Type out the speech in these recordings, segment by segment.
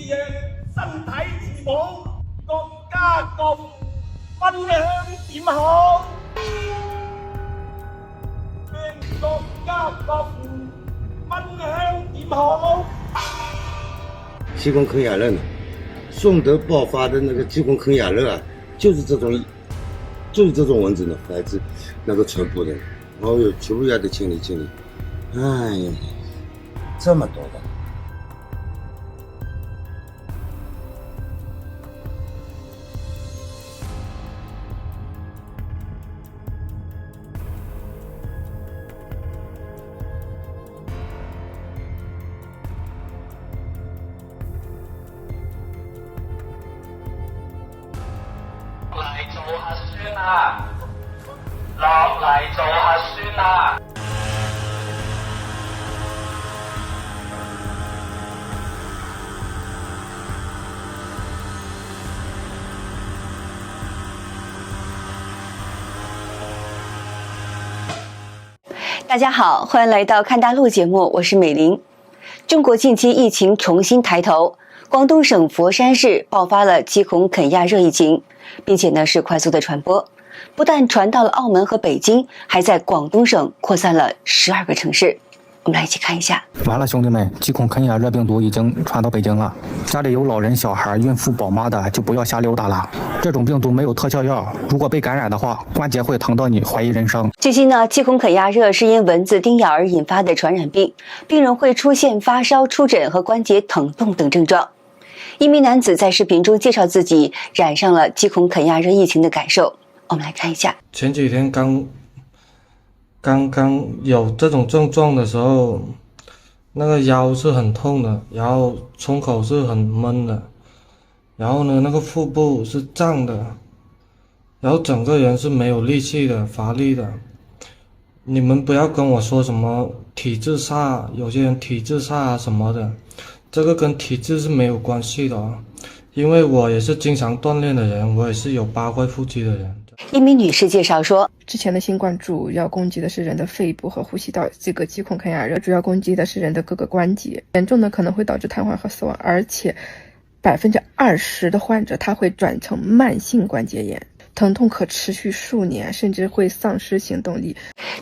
让身體自保，各家各分享點好？讓各家各戶分享點好？鸡公啃鸭肉呢？顺德爆发的那个鸡公啃鸭肉啊，就是这种蚊子呢，来自那个传播的。哦哟，全部要得清理清理。哎呀，这么多的。嚟做核酸啦！落嚟做核酸啦！大家好，欢迎来到看大陆节目，我是美玲。中国近期疫情重新抬头，广东省佛山市爆发了鸡孔啃鸭热疫情，并且呢是快速的传播，不但传到了澳门和北京，还在广东省扩散了12个城市。我们来一起看一下。完了，兄弟们，鸡孔啃鸭热病毒已经传到北京了。家里有老人、小孩、孕妇、宝妈的就不要瞎溜达了。这种病毒没有特效药，如果被感染的话，关节会疼到你怀疑人生。据悉呢，鸡孔啃鸭热是因蚊子叮咬而引发的传染病，病人会出现发烧、出疹和关节疼痛等症状。一名男子在视频中介绍自己染上了鸡孔啃鸭热疫情的感受，我们来看一下。前几天刚刚有这种症状的时候，那个腰是很痛的，然后胸口是很闷的，然后呢那个腹部是胀的，然后整个人是没有力气的，乏力的。你们不要跟我说什么体质差，有些人体质差什么的，这个跟体质是没有关系的啊，因为我也是经常锻炼的人，我也是有8块腹肌的人。一名女士介绍说，之前的新冠主要攻击的是人的肺部和呼吸道，这个鸡孔啃鸭热主要攻击的是人的各个关节，严重的可能会导致瘫痪和死亡，而且20%的患者他会转成慢性关节炎，疼痛可持续数年，甚至会丧失行动力。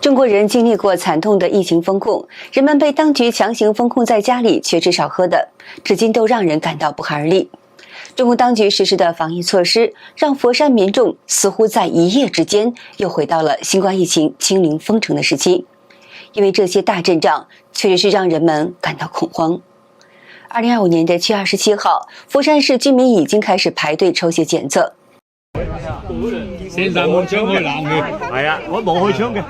中国人经历过惨痛的疫情封控，人们被当局强行封控在家里，缺吃少喝的，至今都让人感到不寒而栗。中国当局实施的防疫措施，让佛山民众似乎在一夜之间又回到了新冠疫情清零封城的时期，因为这些大阵仗确实是让人们感到恐慌。2025年的7月27号，佛山市居民已经开始排队抽血检测。先生冇搶佢冷嘅，係啊，我冇去搶嘅。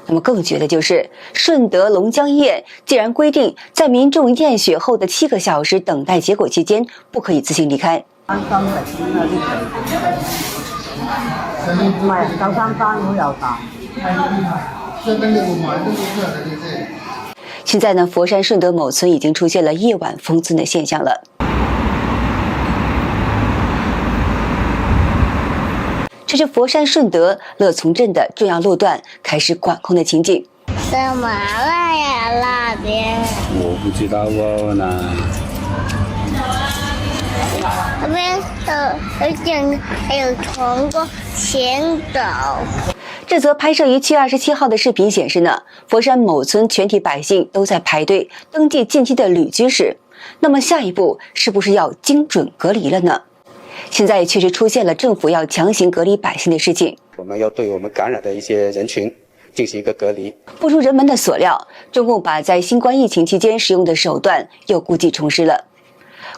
那么更绝的就是顺德龙江医院竟然规定，在民众验血后的7个小时等待结果期间，不可以自行离开。现在呢，佛山顺德某村已经出现了夜晚封村的现象了。这是佛山顺德乐从镇的重要路段开始管控的情景。什么了呀，那边？我不知道哦，那边还有通过先走。这则拍摄于7月27号的视频显示呢，佛山某村全体百姓都在排队登记近期的旅居史。那么下一步是不是要精准隔离了呢？现在确实出现了政府要强行隔离百姓的事情，我们要对我们感染的一些人群进行一个隔离。不出人们的所料，中共把在新冠疫情期间使用的手段又故技重施了。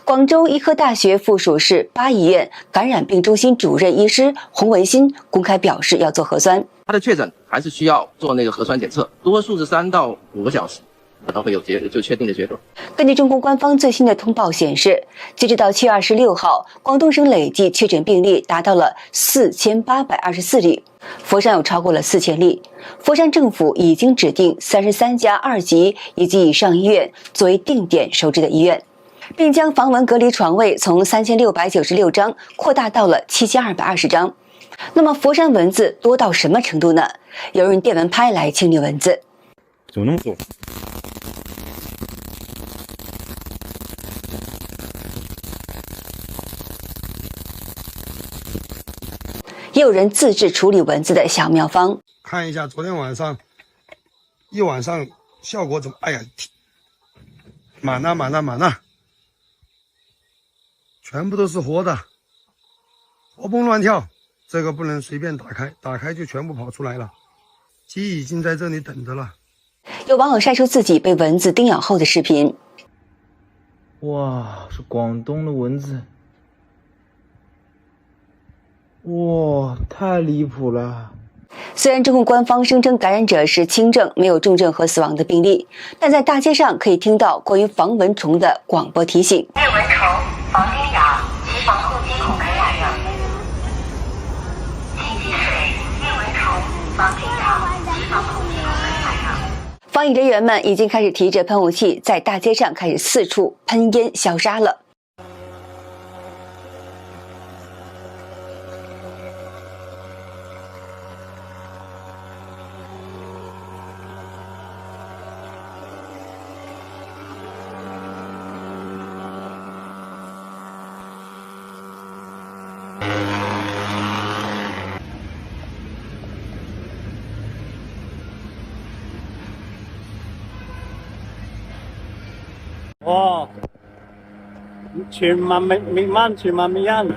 广州医科大学附属市8医院感染病中心主任医师洪文新公开表示要做核酸，他的确诊还是需要做那个核酸检测，多数是3到5个小时。可能会有确定的结果。根据中共官方最新的通报显示，截止到7月26号，广东省累计确诊病例达到了4824例，佛山有超过了4000例。佛山政府已经指定33家2级以及以上医院作为定点收治的医院，并将防蚊隔离床位从3696张扩大到了7220张。那么佛山蚊子多到什么程度呢？有人电蚊拍来清理蚊子。怎么那么多？也有人自制处理蚊子的小妙方。看一下昨天晚上一晚上效果怎么？哎呀，满了，全部都是活的，活蹦乱跳。这个不能随便打开，打开就全部跑出来了。鸡已经在这里等着了。有网友晒出自己被蚊子叮咬后的视频。哇，是广东的蚊子。哇，太离谱了！虽然中共官方声称感染者是轻症，没有重症和死亡的病例，但在大街上可以听到关于防蚊虫的广播提醒。灭蚊虫，防叮咬，及防护惊恐感染热。禁忌水，灭蚊虫，防叮咬，及防护惊恐感染热。防疫人员们已经开始提着喷雾器在大街上开始四处喷烟消杀了。哇！全民滅蚊，全民滅蚊。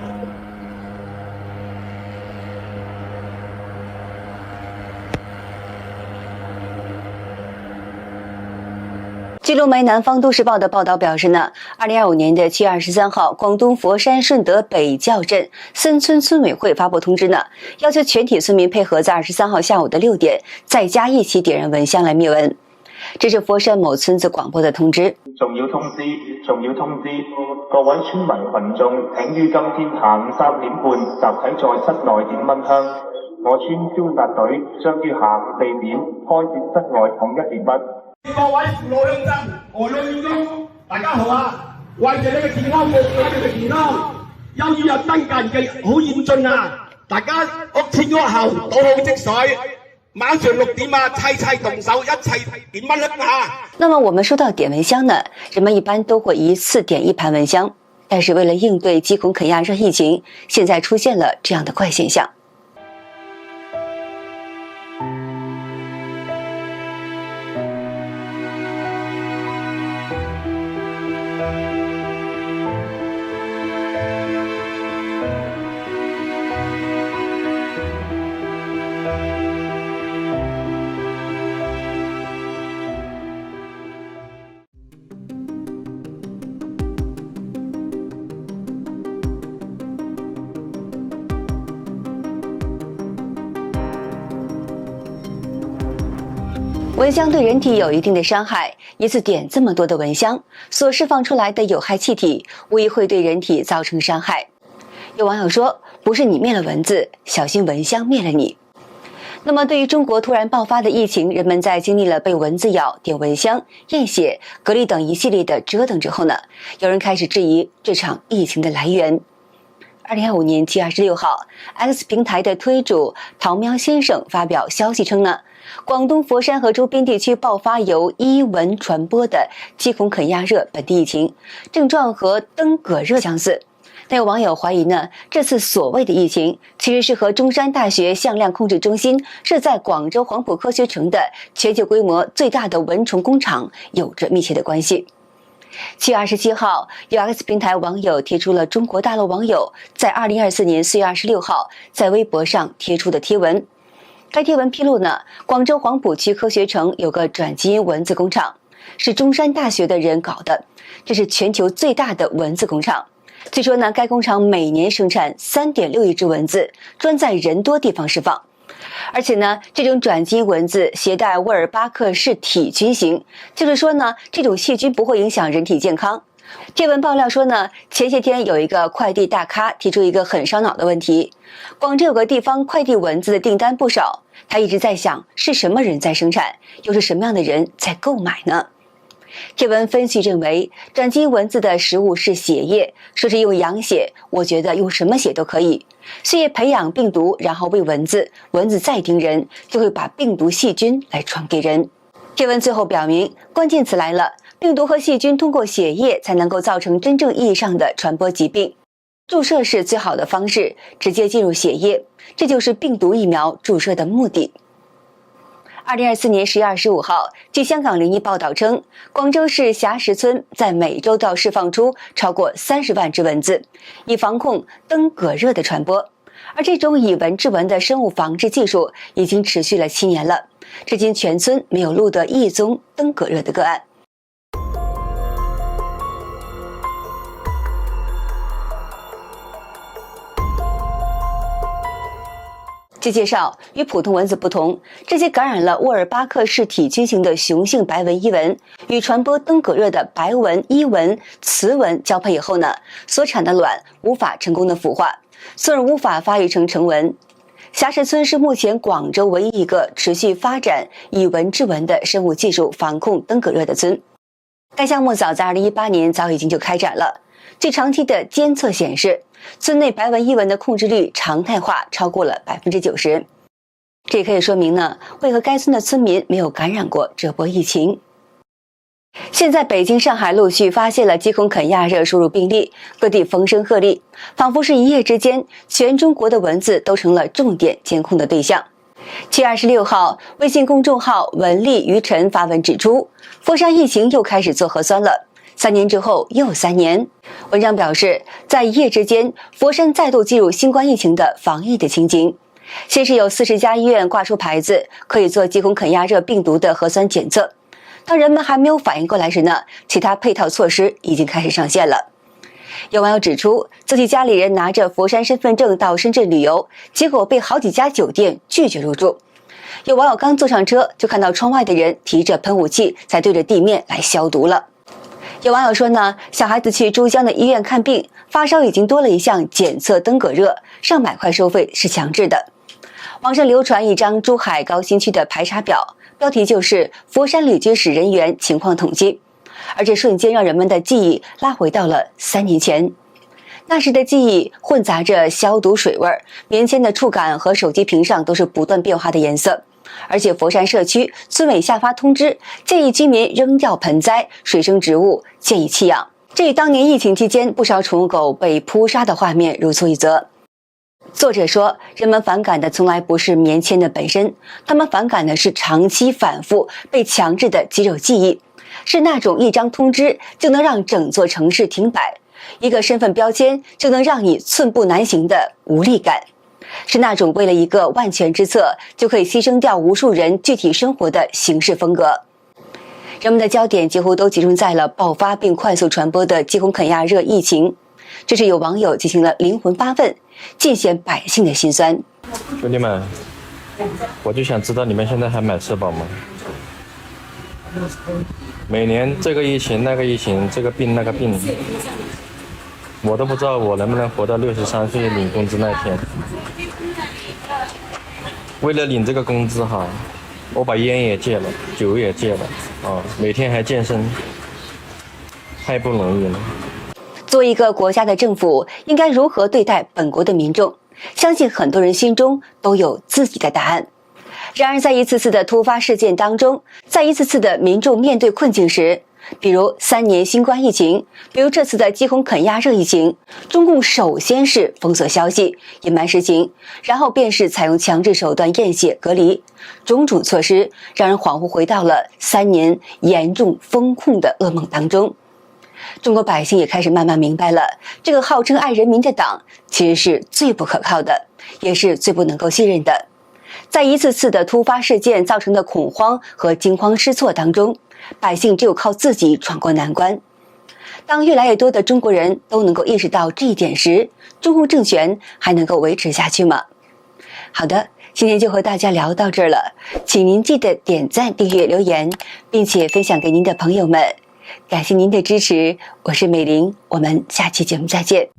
据路媒《南方都市报》的报道表示呢，2025年的7月23号，广东佛山顺德北滘镇森村村委会发布通知呢，要求全体村民配合在23号下午的6點，在家一起點燃蚊香來滅蚊。这是佛山某村子廣播的通知。仲要通知，各位村民群眾，請於今天下午3點半集體在室內點蚊香。我村消殺隊將於下午4點開設室外統一點蚊。各位父老鄉親、外老遠公，大家好啊！為咗你嘅健康，為咗你嘅健康，由於有登革熱嘅好嚴峻啊！大家屋前屋後倒好積水。晚上6點啊，齊動手，一齊點蚊香啊！那麼我們說到點蚊香呢，人們一般都會一次點1盤蚊香，但是為了應對疾恐肯亞熱疫情，現在出現了這樣的怪現象。蚊香对人体有一定的伤害，一次点这么多的蚊香，所释放出来的有害气体无疑会对人体造成伤害。有网友说，不是你灭了蚊子，小心蚊香灭了你。那么对于中国突然爆发的疫情，人们在经历了被蚊子咬、点蚊香、验血、隔离等一系列的折腾之后呢，有人开始质疑这场疫情的来源。2025年7月26号 ，X 平台的推主桃喵先生发表消息称呢，广东佛山和周边地区爆发由伊蚊传播的疾恐肯亚热本地疫情，症状和登革热相似。但有网友怀疑呢，这次所谓的疫情其实是和中山大学向量控制中心设在广州黄埔科学城的全球规模最大的蚊虫工厂有着密切的关系。7月27号，有 X 平台网友贴出了中国大陆网友在2024年4月26号在微博上贴出的贴文。该贴文披露呢，广州黄埔区科学城有个转基因蚊子工厂，是中山大学的人搞的，这是全球最大的蚊子工厂。据说呢，该工厂每年生产3.6亿只蚊子，专在人多地方释放。而且呢，这种转基因蚊子携带沃尔巴克氏体菌型，就是说呢，这种细菌不会影响人体健康。贴文爆料说呢，前些天有一个快递大咖提出一个很烧脑的问题：广州有个地方快递蚊子的订单不少，他一直在想是什么人在生产，又是什么样的人在购买呢？贴文分析认为，转基因蚊子的食物是血液，说是用羊血，我觉得用什么血都可以。血液培养病毒，然后喂蚊子，蚊子再叮人，就会把病毒细菌来传给人。贴文最后表明，关键词来了，病毒和细菌通过血液才能够造成真正意义上的传播疾病。注射是最好的方式，直接进入血液，这就是病毒疫苗注射的目的。2024年10月25号，据香港01报道称，广州市霞石村在每周都要释放出超过30万只蚊子，以防控登革热的传播。而这种以蚊治蚊的生物防治技术已经持续了7年了，至今全村没有录得一宗登革热的个案。据介绍，与普通蚊子不同，这些感染了沃尔巴克氏体菌型的雄性白纹伊蚊，与传播登革热的白纹伊蚊、雌蚊交配以后呢，所产的卵无法成功的孵化，从而无法发育成成蚊。霞石村是目前广州唯一一个持续发展以蚊治蚊的生物技术防控登革热的村。该项目早在2018年早已经就开展了。据长期的监测显示，村内白纹伊蚊的控制率常态化超过了90%。这也可以说明呢，为何该村的村民没有感染过这波疫情。现在北京、上海陆续发现了鸡孔肯亚热输入病例，各地风声鹤唳，仿佛是一夜之间，全中国的蚊子都成了重点监控的对象。7月26号，微信公众号文丽于晨发文指出，佛山疫情又开始做核酸了，3年之后又3年。文章表示，在一夜之间，佛山再度进入新冠疫情的防疫的情景。先是有40家医院挂出牌子，可以做鸡孔肯亚热病毒的核酸检测。当人们还没有反应过来时呢，其他配套措施已经开始上线了。有网友指出，自己家里人拿着佛山身份证到深圳旅游，结果被好几家酒店拒绝入住。有网友刚坐上车，就看到窗外的人提着喷雾器，才对着地面来消毒了。有网友说呢，小孩子去珠江的医院看病，发烧已经多了一项检测登革热，上百块收费是强制的。网上流传一张珠海高新区的排查表，标题就是佛山旅居史人员情况统计，而这瞬间让人们的记忆拉回到了3年前。那时的记忆混杂着消毒水味，棉签的触感和手机屏上都是不断变化的颜色。而且佛山社区村委下发通知，建议居民扔掉盆栽、水生植物，建议弃养。这与当年疫情期间不少宠物狗被扑杀的画面如出一辙。作者说，人们反感的从来不是棉签的本身，他们反感的是长期反复被强制的肌肉记忆，是那种一张通知就能让整座城市停摆，一个身份标签就能让你寸步难行的无力感，是那种为了一个万全之策就可以牺牲掉无数人具体生活的行事风格。人们的焦点几乎都集中在了爆发并快速传播的鸡孔肯亚热疫情，这是有网友进行了灵魂发问，尽显百姓的辛酸。兄弟们，我就想知道你们现在还买社保吗？每年这个疫情那个疫情，这个病那个病，我都不知道我能不能活到63岁领工资那天。为了领这个工资哈，我把烟也戒了，酒也戒了啊，每天还健身，太不容易了。作为一个国家的政府，应该如何对待本国的民众？相信很多人心中都有自己的答案。然而，在一次次的突发事件当中，在一次次的民众面对困境时，比如3年新冠疫情，比如这次的鸡孔肯亚热疫情，中共首先是封锁消息、隐瞒实情，然后便是采用强制手段验血隔离，种种措施让人恍惚回到了3年严重封控的噩梦当中。中国百姓也开始慢慢明白了，这个号称爱人民的党其实是最不可靠的，也是最不能够信任的。在一次次的突发事件造成的恐慌和惊慌失措当中，百姓只有靠自己闯过难关。当越来越多的中国人都能够意识到这一点时，中共政权还能够维持下去吗？好的，今天就和大家聊到这儿了，请您记得点赞、订阅、留言，并且分享给您的朋友们。感谢您的支持，我是美玲，我们下期节目再见。